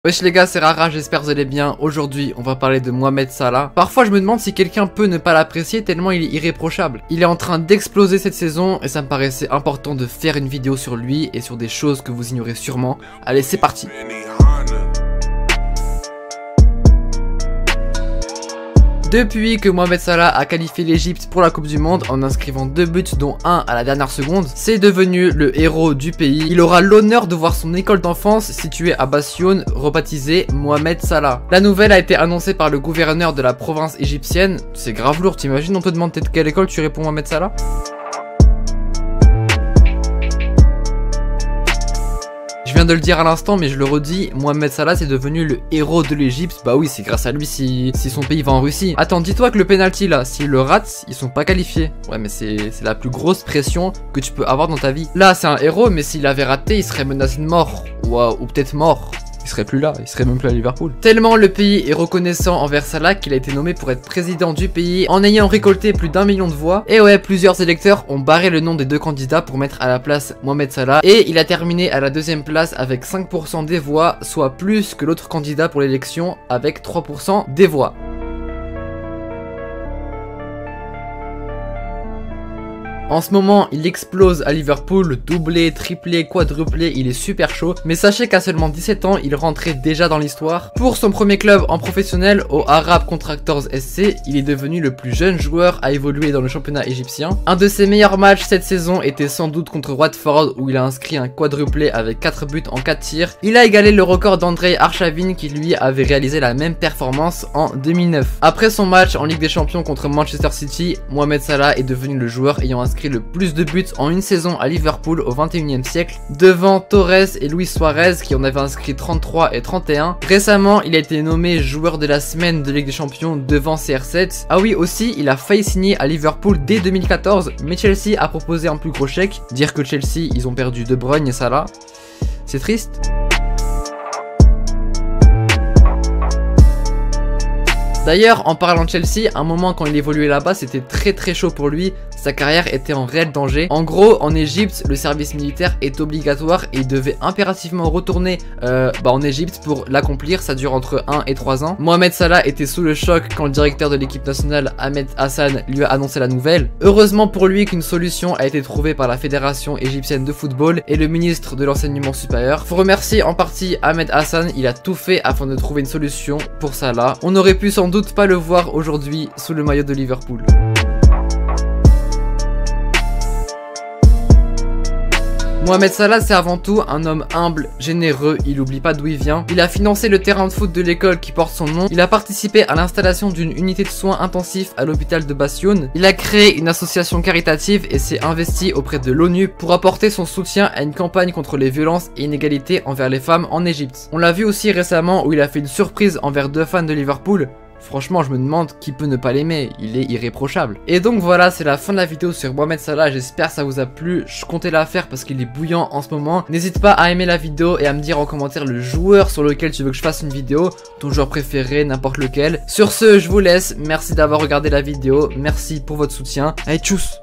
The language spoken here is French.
Wesh les gars, c'est Rara, j'espère que vous allez bien. Aujourd'hui, on va parler de Mohamed Salah. Parfois, je me demande si quelqu'un peut ne pas l'apprécier tellement il est irréprochable. Il est en train d'exploser cette saison et ça me paraissait important de faire une vidéo sur lui et sur des choses que vous ignorez sûrement. Allez, c'est parti. Depuis que Mohamed Salah a qualifié l'Egypte pour la Coupe du Monde en inscrivant 2 buts dont un à la dernière seconde, c'est devenu le héros du pays. Il aura l'honneur de voir son école d'enfance située à Bassioun rebaptisée Mohamed Salah. La nouvelle a été annoncée par le gouverneur de la province égyptienne. C'est grave lourd, t'imagines, on te demande peut-être quelle école tu réponds Mohamed Salah. Je viens de le dire à l'instant mais je le redis, Mohamed Salah c'est devenu le héros de l'Egypte. Bah oui, c'est grâce à lui si son pays va en Russie. Attends, dis-toi que le penalty là, s'il le rate, ils sont pas qualifiés. Ouais mais c'est la plus grosse pression que tu peux avoir dans ta vie. Là c'est un héros, mais s'il avait raté il serait menacé de mort. Ou peut-être mort. Il serait plus là, il serait même plus à Liverpool. Tellement le pays est reconnaissant envers Salah qu'il a été nommé pour être président du pays en ayant récolté plus d'1 million de voix. Et ouais, plusieurs électeurs ont barré le nom des deux candidats pour mettre à la place Mohamed Salah. Et il a terminé à la 2e place avec 5% des voix, soit plus que l'autre candidat pour l'élection avec 3% des voix. En ce moment, il explose à Liverpool, doublé, triplé, quadruplé, il est super chaud. Mais sachez qu'à seulement 17 ans, il rentrait déjà dans l'histoire. Pour son premier club en professionnel, au Arab Contractors SC, il est devenu le plus jeune joueur à évoluer dans le championnat égyptien. Un de ses meilleurs matchs cette saison était sans doute contre Watford, où il a inscrit un quadruplé avec 4 buts en 4 tirs. Il a égalé le record d'Andrei Arshavin qui lui avait réalisé la même performance en 2009. Après son match en Ligue des Champions contre Manchester City, Mohamed Salah est devenu le joueur ayant inscrit le plus de buts en une saison à Liverpool au 21e siècle, devant Torres et Luis Suarez qui en avaient inscrit 33 et 31. Récemment, il a été nommé joueur de la semaine de Ligue des Champions devant CR7. Ah oui, aussi, il a failli signer à Liverpool dès 2014, mais Chelsea a proposé un plus gros chèque. Dire que Chelsea, ils ont perdu De Bruyne et Salah, c'est triste. D'ailleurs, en parlant de Chelsea, un moment quand il évoluait là-bas, c'était très chaud pour lui. Sa carrière était en réel danger. En gros, en Égypte, le service militaire est obligatoire et il devait impérativement retourner en Égypte pour l'accomplir. Ça dure entre 1 et 3 ans. Mohamed Salah était sous le choc quand le directeur de l'équipe nationale, Ahmed Hassan, lui a annoncé la nouvelle. Heureusement pour lui qu'une solution a été trouvée par la Fédération égyptienne de football et le ministre de l'enseignement supérieur. Faut remercier en partie Ahmed Hassan, il a tout fait afin de trouver une solution pour Salah. On aurait pu sans doute pas le voir aujourd'hui sous le maillot de Liverpool. Mohamed Salah c'est avant tout un homme humble, généreux, il oublie pas d'où il vient. Il a financé le terrain de foot de l'école qui porte son nom. Il a participé à l'installation d'une unité de soins intensifs à l'hôpital de Bassioun. Il a créé une association caritative et s'est investi auprès de l'ONU pour apporter son soutien à une campagne contre les violences et inégalités envers les femmes en Égypte. On l'a vu aussi récemment où il a fait une surprise envers 2 fans de Liverpool. Franchement, je me demande qui peut ne pas l'aimer, il est irréprochable. Et donc voilà, c'est la fin de la vidéo sur Mohamed Salah, j'espère que ça vous a plu. Je comptais la faire parce qu'il est bouillant en ce moment. N'hésite pas à aimer la vidéo et à me dire en commentaire le joueur sur lequel tu veux que je fasse une vidéo, ton joueur préféré, n'importe lequel. Sur ce, je vous laisse, merci d'avoir regardé la vidéo, merci pour votre soutien. Allez, tchuss!